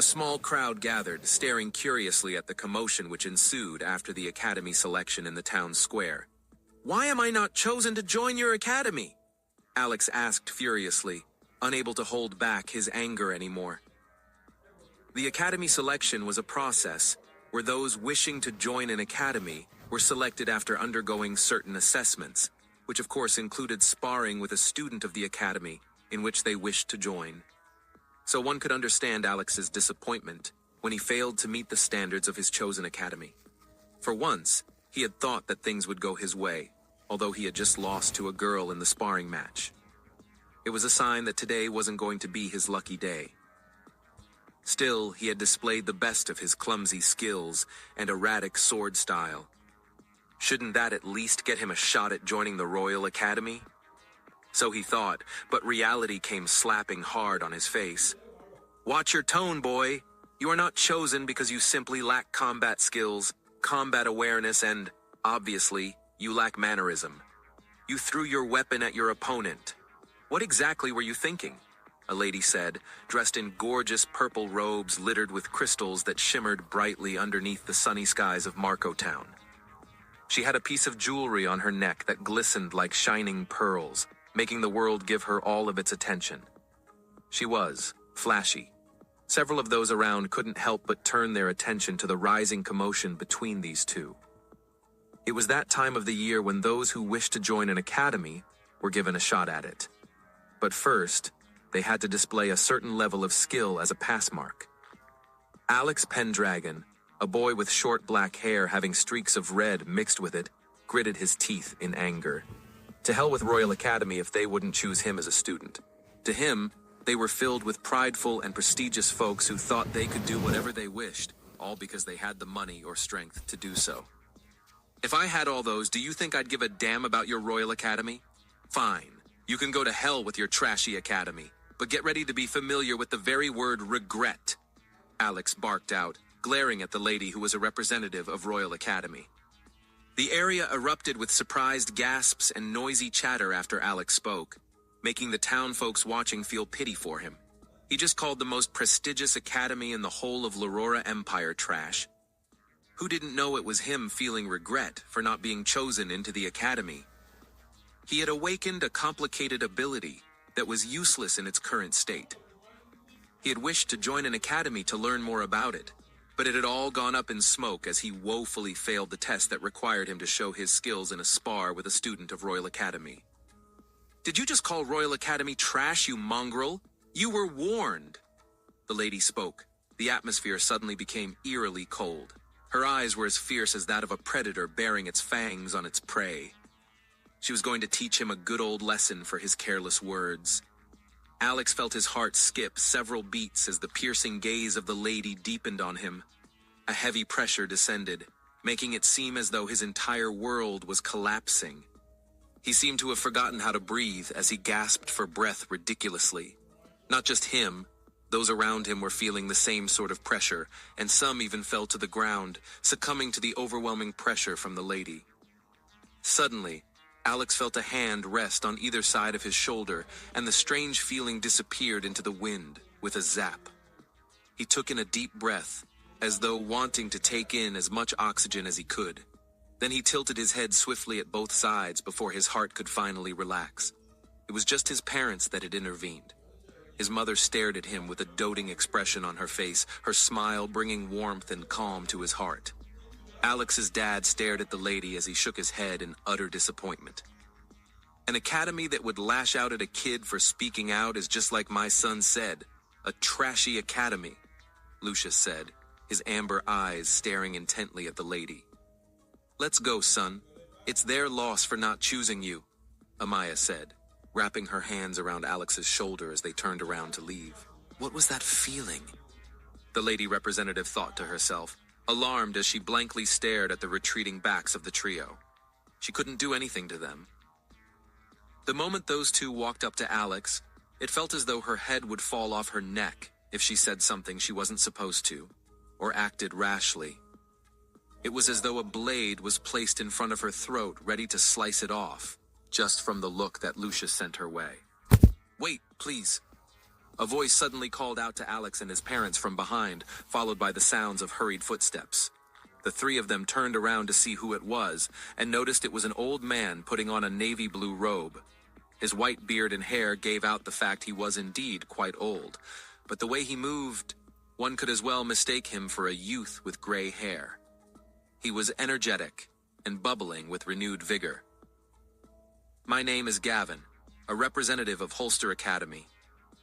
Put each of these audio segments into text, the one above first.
A small crowd gathered, staring curiously at the commotion which ensued after the academy selection in the town square. "Why am I not chosen to join your academy?" Alex asked furiously, unable to hold back his anger anymore. The academy selection was a process where those wishing to join an academy were selected after undergoing certain assessments, which of course included sparring with a student of the academy in which they wished to join. So one could understand Alex's disappointment when he failed to meet the standards of his chosen academy. For once, he had thought that things would go his way, although he had just lost to a girl in the sparring match. It was a sign that today wasn't going to be his lucky day. Still, he had displayed the best of his clumsy skills and erratic sword style. Shouldn't that at least get him a shot at joining the Royal Academy? So he thought, but reality came slapping hard on his face. "Watch your tone, boy. You are not chosen because you simply lack combat skills, combat awareness, and, obviously, you lack mannerism. You threw your weapon at your opponent. What exactly were you thinking?" a lady said, dressed in gorgeous purple robes littered with crystals that shimmered brightly underneath the sunny skies of Marco Town. She had a piece of jewelry on her neck that glistened like shining pearls, making the world give her all of its attention. She was flashy. Several of those around couldn't help but turn their attention to the rising commotion between these two. It was that time of the year when those who wished to join an academy were given a shot at it. But first, they had to display a certain level of skill as a pass mark. Alex Pendragon, a boy with short black hair having streaks of red mixed with it, gritted his teeth in anger. To hell with Royal Academy if they wouldn't choose him as a student. To him, they were filled with prideful and prestigious folks who thought they could do whatever they wished, all because they had the money or strength to do so. "If I had all those, do you think I'd give a damn about your Royal Academy? Fine, you can go to hell with your trashy academy, but get ready to be familiar with the very word regret," Alex barked out, glaring at the lady who was a representative of Royal Academy. The area erupted with surprised gasps and noisy chatter after Alex spoke, making the town folks watching feel pity for him. He just called the most prestigious academy in the whole of l'Aurora Empire trash. Who didn't know it was him feeling regret for not being chosen into the academy? He had awakened a complicated ability that was useless in its current state. He had wished to join an academy to learn more about it, but it had all gone up in smoke as he woefully failed the test that required him to show his skills in a spar with a student of Royal Academy. "Did you just call Royal Academy trash, you mongrel? You were warned." The lady spoke. The atmosphere suddenly became eerily cold. Her eyes were as fierce as that of a predator bearing its fangs on its prey. She was going to teach him a good old lesson for his careless words. Alex felt his heart skip several beats as the piercing gaze of the lady deepened on him. A heavy pressure descended, making it seem as though his entire world was collapsing. He seemed to have forgotten how to breathe as he gasped for breath ridiculously. Not just him, those around him were feeling the same sort of pressure, and some even fell to the ground, succumbing to the overwhelming pressure from the lady. Suddenly, Alex felt a hand rest on either side of his shoulder, and the strange feeling disappeared into the wind with a zap. He took in a deep breath, as though wanting to take in as much oxygen as he could. Then he tilted his head swiftly at both sides before his heart could finally relax. It was just his parents that had intervened. His mother stared at him with a doting expression on her face, her smile bringing warmth and calm to his heart. Alex's dad stared at the lady as he shook his head in utter disappointment. "An academy that would lash out at a kid for speaking out is just like my son said, a trashy academy," Lucius said, his amber eyes staring intently at the lady. "Let's go, son. It's their loss for not choosing you," Amaya said, wrapping her hands around Alex's shoulder as they turned around to leave. What was that feeling? The lady representative thought to herself, alarmed as she blankly stared at the retreating backs of the trio. She couldn't do anything to them. The moment those two walked up to Alex, it felt as though her head would fall off her neck if she said something she wasn't supposed to, or acted rashly. It was as though a blade was placed in front of her throat, ready to slice it off, just from the look that Lucius sent her way. "Wait, please." A voice suddenly called out to Alex and his parents from behind, followed by the sounds of hurried footsteps. The three of them turned around to see who it was, and noticed it was an old man putting on a navy blue robe. His white beard and hair gave out the fact he was indeed quite old, but the way he moved, one could as well mistake him for a youth with gray hair. He was energetic and bubbling with renewed vigor. "My name is Gavin, a representative of Holster Academy,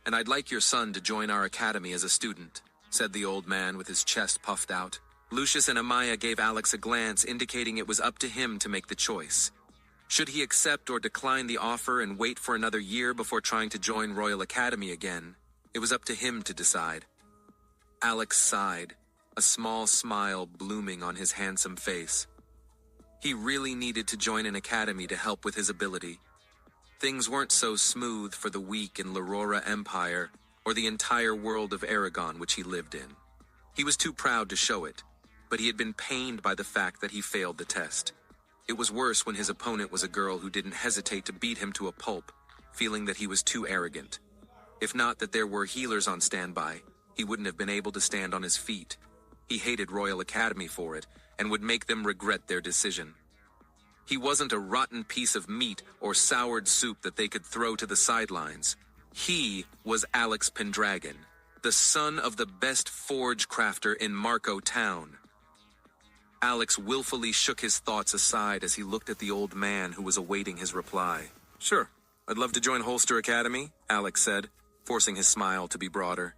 and I'd like your son to join our academy as a student," said the old man with his chest puffed out. Lucius and Amaya gave Alex a glance indicating it was up to him to make the choice. Should he accept or decline the offer and wait for another year before trying to join Royal Academy again? It was up to him to decide. Alex sighed, a small smile blooming on his handsome face. He really needed to join an academy to help with his ability. Things weren't so smooth for the weak in l'Aurora Empire or the entire world of Aragon which he lived in. He was too proud to show it, but he had been pained by the fact that he failed the test. It was worse when his opponent was a girl who didn't hesitate to beat him to a pulp, feeling that he was too arrogant. If not that there were healers on standby, he wouldn't have been able to stand on his feet. He hated Royal Academy for it, and would make them regret their decision. He wasn't a rotten piece of meat or soured soup that they could throw to the sidelines. He was Alex Pendragon, the son of the best forge crafter in Marco Town. Alex willfully shook his thoughts aside as he looked at the old man who was awaiting his reply. "Sure, I'd love to join Holster Academy," Alex said, forcing his smile to be broader.